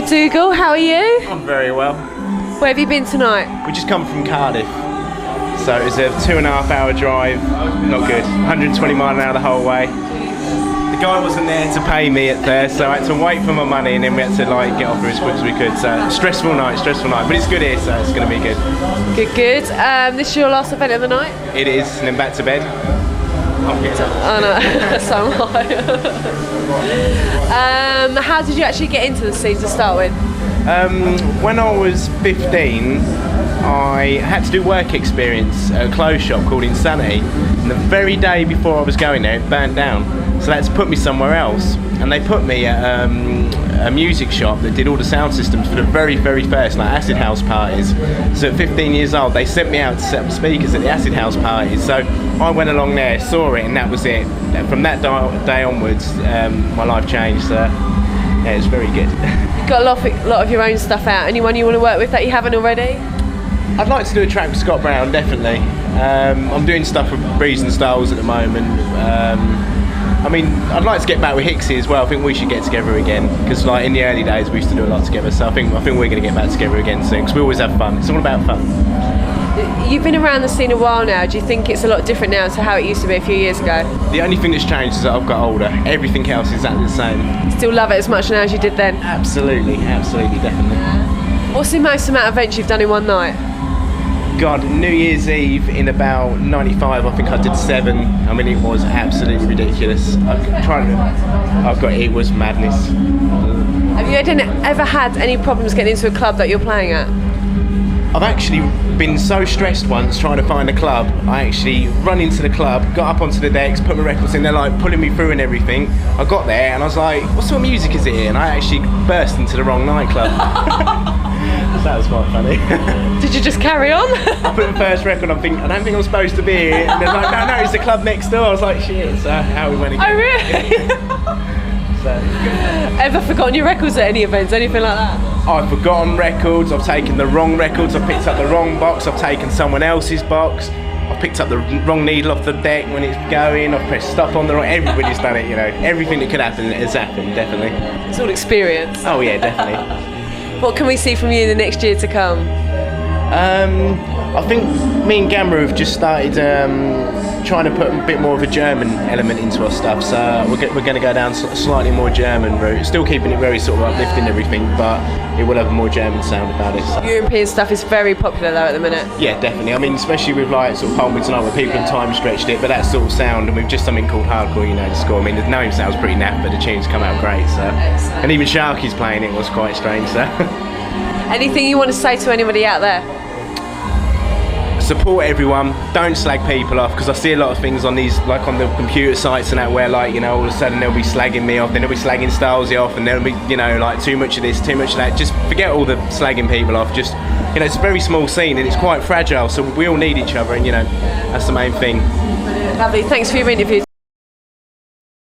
with Dougal. How are you? I'm very well. Where have you been tonight? We just come from Cardiff, so it was a 2.5 hour drive. Not good. 120 mile an hour the whole way. The guy wasn't there to pay me at first, so I had to wait for my money, and then we had to like get off here as quick as we could. So stressful night, but it's good here, so it's going to be good. Good. This is your last event of the night? It is, and then back to bed. I'm good. Oh no, so am I. How did you actually get into the scene to start with? When I was 15, I had to do work experience at a clothes shop called Insanity, and the very day before I was going there, it burnt down. So they had to put me somewhere else, and they put me at a music shop that did all the sound systems for the very first like acid house parties. So at 15 years old, they sent me out to set up speakers at the acid house parties. So I went along there, saw it, and that was it. From that day onwards, my life changed. So yeah, it's very good. You've got a lot of your own stuff out. Anyone you want to work with that you haven't already? I'd like to do a track with Scott Brown, definitely. I'm doing stuff with Breeze and Styles at the moment. I mean, I'd like to get back with Hicksy as well. I think we should get together again, because like in the early days we used to do a lot together. So I think we're going to get back together again soon, because we always have fun. It's all about fun. You've been around the scene a while now. Do you think it's a lot different now to how it used to be a few years ago? The only thing that's changed is that I've got older. Everything else is exactly the same. Still love it as much now as you did then? Absolutely, definitely. What's the most amount of events you've done in one night? God, New Year's Eve in about 95, I think I did 7. I mean, it was absolutely ridiculous. It was madness. Have you ever had any problems getting into a club that you're playing at? I've actually been so stressed once trying to find a club. I actually run into the club, got up onto the decks, put my records in, they're like pulling me through and everything. I got there and I was like, what sort of music is it here? And I actually burst into the wrong nightclub. That was quite funny. Did you just carry on? I put the first record on, I don't think I'm supposed to be here. And they're like, no, it's the club next door. I was like, shit, so how we went again. Oh really? Ever forgotten your records at any events, anything like that? I've forgotten records, I've taken the wrong records, I've picked up the wrong box, I've taken someone else's box, I've picked up the wrong needle off the deck when it's going, I've pressed stop on the wrong, everybody's done it, you know, everything that could happen has happened, definitely. It's all experience. Oh yeah, definitely. What can we see from you in the next year to come? I think me and Gamma have just started trying to put a bit more of a German element into our stuff, so we're going to go down a slightly more German route, still keeping it very sort of uplifting everything, but it will have a more German sound about it. So. European stuff is very popular though at the minute. Yeah, definitely. I mean, especially with like sort of Hold Me Tonight, where people in time stretched it, but that sort of sound, and we've just something called hardcore, you know, to score. I mean, the name sounds pretty naff, but the tunes come out great. So, and even Sharky's playing it was quite strange. So, anything you want to say to anybody out there? Support everyone, don't slag people off, because I see a lot of things on these, like on the computer sites and that, where like, you know, all of a sudden they'll be slagging me off, then they'll be slagging Stylesy off, and there'll be, you know, like too much of this, too much of that. Just forget all the slagging people off. Just, you know, it's a very small scene and it's quite fragile, so we all need each other, and you know, that's the main thing. Lovely, thanks for your interview.